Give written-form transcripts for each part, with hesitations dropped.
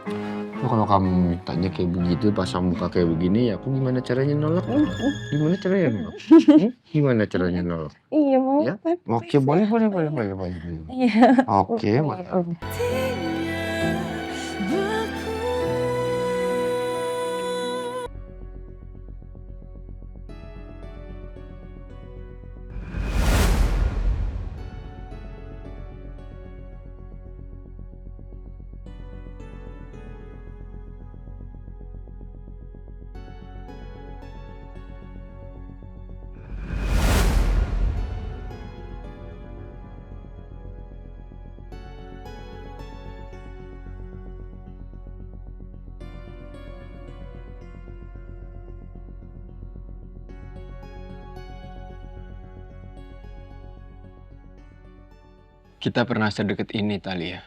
Oh, kalau kamu mintanya kayak begitu, pasang muka kayak begini, ya aku gimana caranya nolak? Gimana caranya nolak? Gimana caranya nolak? Iya mau Ya? kan? Oke, boleh, boleh, boleh, boleh, boleh, boleh. Iya. Oke, boleh. Kita pernah sedekat ini, Talia.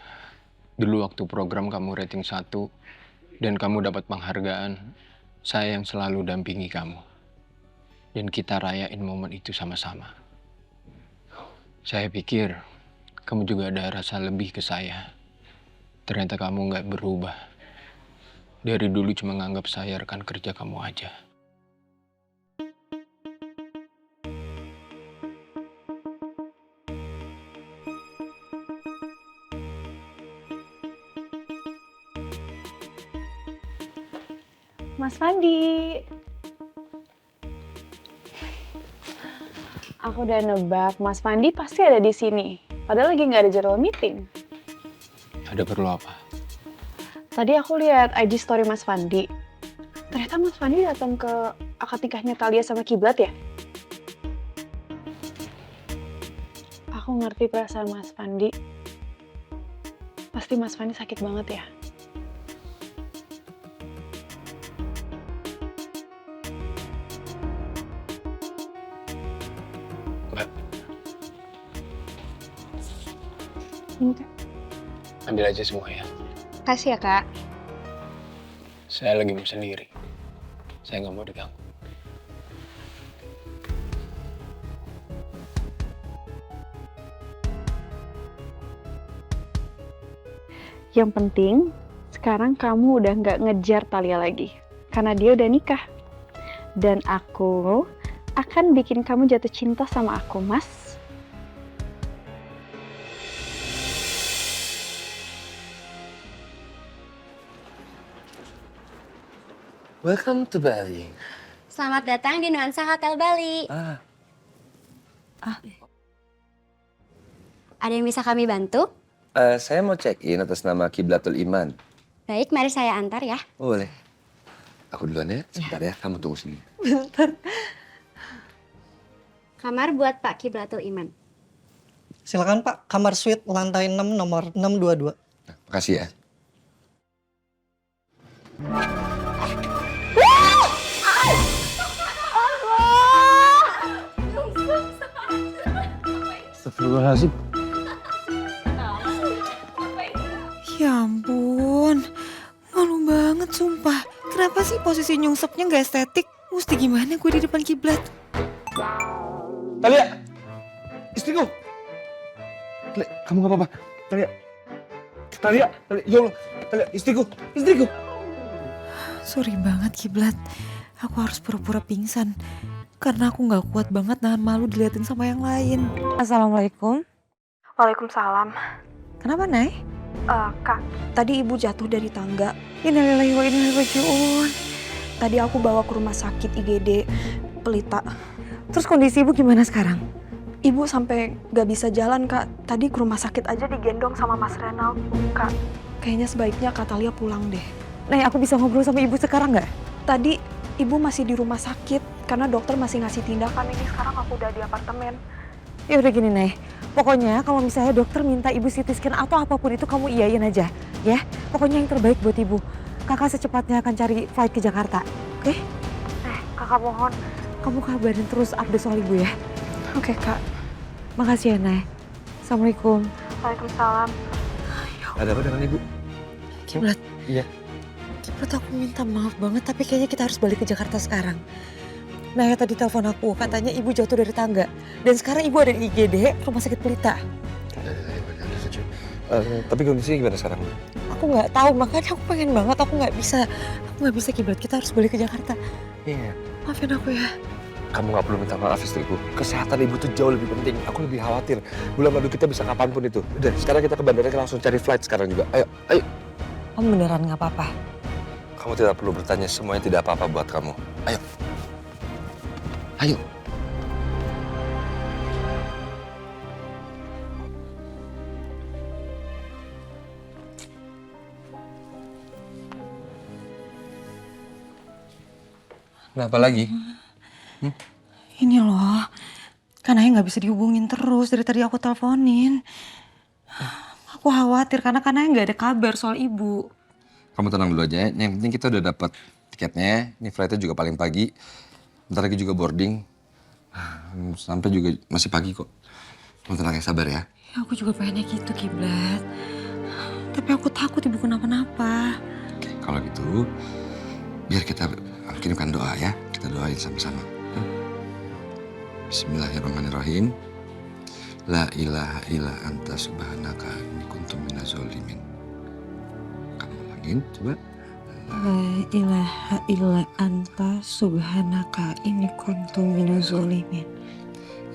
Dulu waktu program kamu rating 1 dan kamu dapat penghargaan, saya yang selalu dampingi kamu. Dan kita rayain momen itu sama-sama. Saya pikir kamu juga ada rasa lebih ke saya. Ternyata kamu nggak berubah. Dari dulu cuma nganggap saya rekan kerja kamu aja. Mas Fandi. Aku udah nebak Mas Fandi pasti ada di sini. Padahal lagi nggak ada jadwal meeting. Ada perlu apa? Tadi aku lihat IG story Mas Fandi. Ternyata Mas Fandi datang ke akad nikahnya Talia sama Kiblat ya? Aku ngerti perasaan Mas Fandi. Pasti Mas Fandi sakit banget ya? Mbak, Enggak. ambil aja semua ya. Kasih ya, Kak. Saya lagi mau sendiri. Saya nggak mau diganggu. Yang penting, sekarang kamu udah nggak ngejar Talia lagi. Karena dia udah nikah. Dan aku akan bikin kamu jatuh cinta sama aku, Mas. Welcome to Bali. Selamat datang di Nuansa Hotel Bali. Ada yang bisa kami bantu? Saya mau check-in atas nama Kiblatul Iman. Baik, mari saya antar ya. Oh, boleh. Aku duluan ya. Sebentar ya, kamu tunggu sini. Kamar buat Pak Kiblatul Iman. Silakan Pak, kamar suite lantai 6 nomor 622. Nah, makasih ya. Astagfirullahaladzim. Ya ampun, malu banget sumpah. Kenapa sih posisi nyungsepnya gak estetik? Mesti gimana gue di depan kiblat? Talia! Istriku! Talia, kamu gak apa-apa? Talia! Talia! Talia! Ya Allah! Talia, istriku! Istriku! Sorry banget kiblat, aku harus pura-pura pingsan. Karena aku gak kuat banget nahan malu diliatin sama yang lain. Assalamualaikum. Waalaikumsalam. Kenapa, Nay? Kak, tadi ibu jatuh dari tangga. Innalillahi wa inna ilaihi raji'un. Tadi aku bawa ke rumah sakit IGD Pelita. Terus kondisi ibu gimana sekarang? Ibu sampai gak bisa jalan, Kak. Tadi ke rumah sakit aja digendong sama Mas Renal. Kak, kayaknya sebaiknya Kak Talia pulang deh. Nay, aku bisa ngobrol sama ibu sekarang gak? Tadi ibu masih di rumah sakit karena dokter masih ngasih tindakan. Ini sekarang aku udah di apartemen. Ya udah gini, Nay. Pokoknya kalau misalnya dokter minta ibu CT scan atau apapun itu kamu iyain aja, ya. Pokoknya yang terbaik buat ibu. Kakak secepatnya akan cari flight ke Jakarta, oke? Kakak mohon. Kamu kabarin terus update soal ibu ya. Oke, Kak. Makasih ya, Nay. Assalamualaikum. Waalaikumsalam. Ada apa dengan ibu? Kiblat. Iya. Kiblat, aku minta maaf banget tapi kayaknya kita harus balik ke Jakarta sekarang. Nah ya tadi telepon aku, katanya ibu jatuh dari tangga. Dan sekarang ibu ada di IGD, Rumah Sakit Pelita. Tapi kondisinya gimana sekarang? aku nggak tahu, makanya aku pengen banget, aku nggak bisa Kiblat, kita harus balik ke Jakarta. Iya. Maafin aku ya. Kamu nggak perlu minta maaf istriku. Kesehatan ibu tuh jauh lebih penting. Aku lebih khawatir. Bulan madu kita bisa kapanpun itu. Udah, sekarang kita ke bandara, kita langsung cari flight sekarang juga. Ayo, ayo. Kamu beneran nggak apa-apa? Kamu tidak perlu bertanya, semuanya tidak apa-apa buat kamu. Ayo. Ayo. Kenapa lagi? Ini loh, kan Ayah nggak bisa dihubungin terus dari tadi aku teleponin. Aku khawatir karena Ayah nggak ada kabar soal ibu. Kamu tenang dulu aja. Yang penting kita udah dapat tiketnya. Ini flightnya juga paling pagi. Bentar lagi juga boarding. Sampai juga masih pagi kok. Kamu tenang ya, sabar ya. Ya aku juga pengennya gitu, Kiblat. Tapi aku takut ibu kenapa-napa. Oke, kalau gitu biar kita kirimkan doa ya. Kita doain sama-sama. Bismillahirrahmanirrahim. La ilaha illa anta subhanaka inni kuntu minaz zalimin. Kamu ulangin, coba. La ilaha illa anta subhanaka inni kuntu minaz zalimin.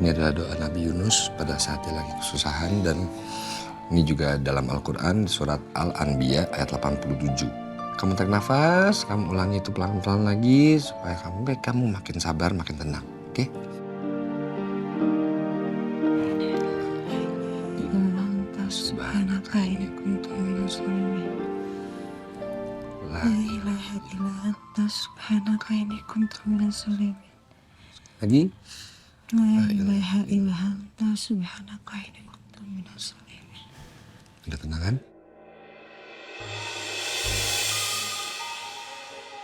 Ini adalah doa Nabi Yunus pada saat dia lagi kesusahan dan ini juga dalam Al-Quran surat Al-Anbiya ayat 87. Kamu tarik nafas, kamu ulangi itu pelan-pelan lagi supaya kamu makin sabar, makin tenang. Oke? Subhanaka inni kuntu minaz zalimin. La ilaha illa anta subhanaka inni kuntu minaz zalimin. Lagi? La ilaha illa anta subhanaka inni kuntu minaz zalimin. Udah tenang kan?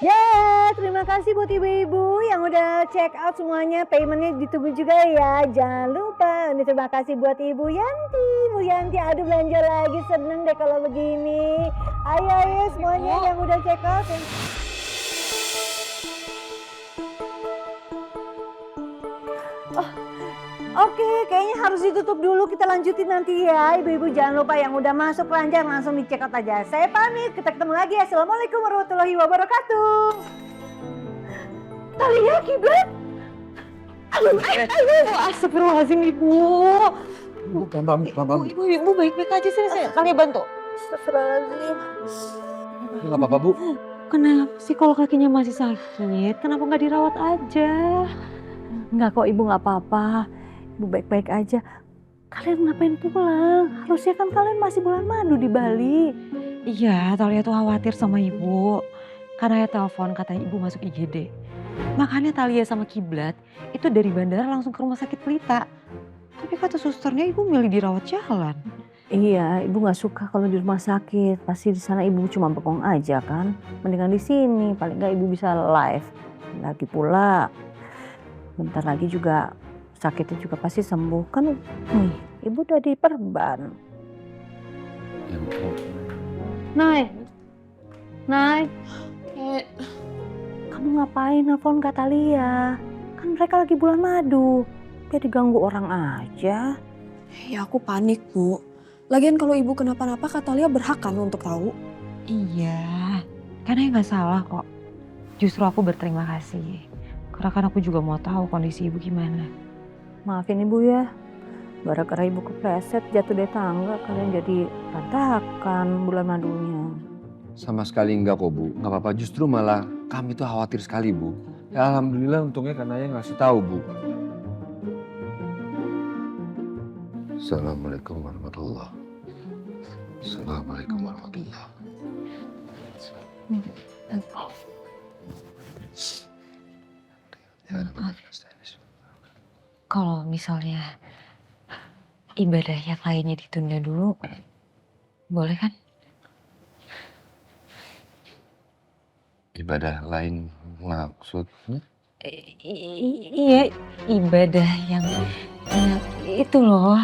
Ya, terima kasih buat ibu-ibu yang udah check out semuanya. Paymentnya ditunggu juga ya. Jangan lupa, ini terima kasih buat Ibu Yanti. Bu Yanti, aduh belanja lagi. Seneng deh kalau begini. Ayo semuanya yang udah check out. Oke, kayaknya harus ditutup dulu. Kita lanjutin nanti ya. Ibu-ibu jangan lupa yang udah masuk keranjang langsung di-check out aja. Saya pamit, kita ketemu lagi. Assalamualaikum warahmatullahi wabarakatuh. Talia, Kiblat. Astagfirullahaladzim, Ibu. Ibu, pelan-pelan. Ibu baik-baik aja sih, saya kalian bantu. Astagfirullahaladzim. Gak apa-apa, Bu. Kenapa sih kalau kakinya masih sakit? Kenapa nggak dirawat aja? Enggak kok, Ibu nggak apa-apa. Ibu baik-baik aja. Kalian ngapain pulang? Harusnya kan kalian masih bulan madu di Bali. Iya, Talia tuh khawatir sama ibu. Karena ya telepon katanya ibu masuk IGD. Makanya Talia sama Kiblat itu dari bandara langsung ke rumah sakit Pelita. Tapi kata susternya ibu milih dirawat jalan. Iya, Ibu nggak suka kalau di rumah sakit. Pasti di sana Ibu cuma bengong aja kan. Mendingan di sini, paling nggak Ibu bisa live. Lagi pula, bentar lagi juga sakitnya juga pasti sembuh kan. Nih, Ibu udah diperban. Ya, Bu. Nay, kamu ngapain nelfon Kak Talia? Kan mereka lagi bulan madu. Dia diganggu orang aja. Ya aku panik, Bu. Lagian kalau ibu kenapa-napa Kak Talia berhak kan untuk tahu. Iya, karena nggak salah kok. Justru aku berterima kasih. Karena kan aku juga mau tahu kondisi ibu gimana. Maafin Ibu ya. Gara-gara Ibu kepleset jatuh dari tangga, kalian jadi berantakan bulan madunya. Sama sekali enggak kok, Bu. Enggak apa-apa, justru malah kami tuh khawatir sekali, Bu. Ya alhamdulillah untungnya karena Ayah ngasih tahu, Bu. Assalamualaikum warahmatullahi wabarakatuh. Assalamualaikum warahmatullahi wabarakatuh. Kalau misalnya ibadah yang lainnya ditunda dulu, boleh kan? Ibadah lain maksudnya? Iya, ibadah yang itu loh.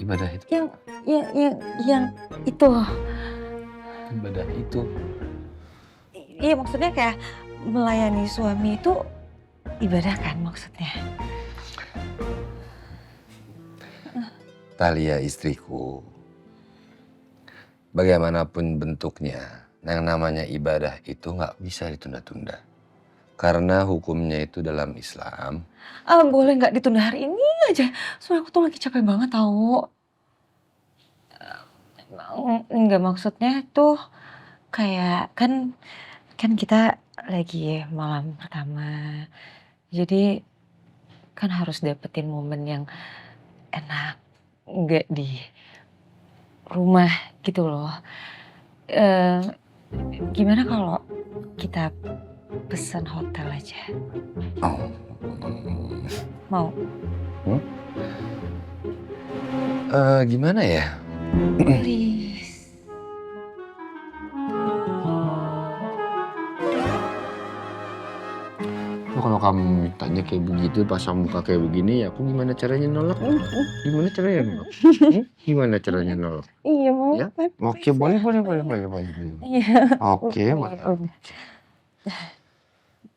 Ibadah itu? Yang itu. Ibadah itu? Iya, maksudnya kayak melayani suami itu ibadah kan maksudnya. Talia istriku, bagaimanapun bentuknya, yang namanya ibadah itu nggak bisa ditunda-tunda. Karena hukumnya itu dalam Islam. Boleh nggak ditunda hari ini aja? Soalnya aku tuh lagi capek banget tahu. Enggak, maksudnya tuh kayak kan kita lagi malam pertama. Jadi kan harus dapetin momen yang enak, nggak di rumah gitu loh. Gimana kalau kita pesan hotel aja? Oh. Mau? Gimana ya? Please. Kalau kamu mintanya kayak begitu, pasang muka kayak begini, ya aku gimana caranya nolak? Gimana caranya nolak? Gimana caranya nolak? Iya mau. Ya? Oke, boleh. Iya. Oke, Udah.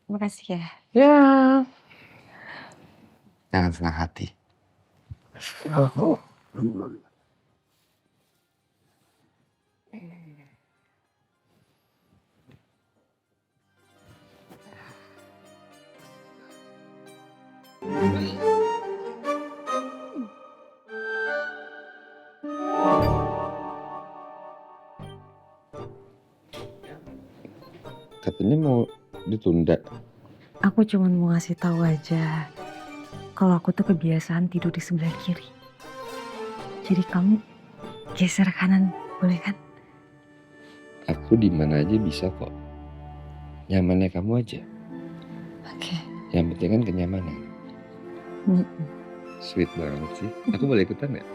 Makasih ya. Ya. Jangan senang hati. Katanya mau ditunda. Aku cuma mau ngasih tahu aja kalau aku tuh kebiasaan tidur di sebelah kiri. Jadi kamu geser kanan, boleh kan? Aku di mana aja bisa kok. Nyamannya kamu aja. Oke. Yang penting kan kenyamanan. Sweet banget sih. Aku boleh ikutan nggak?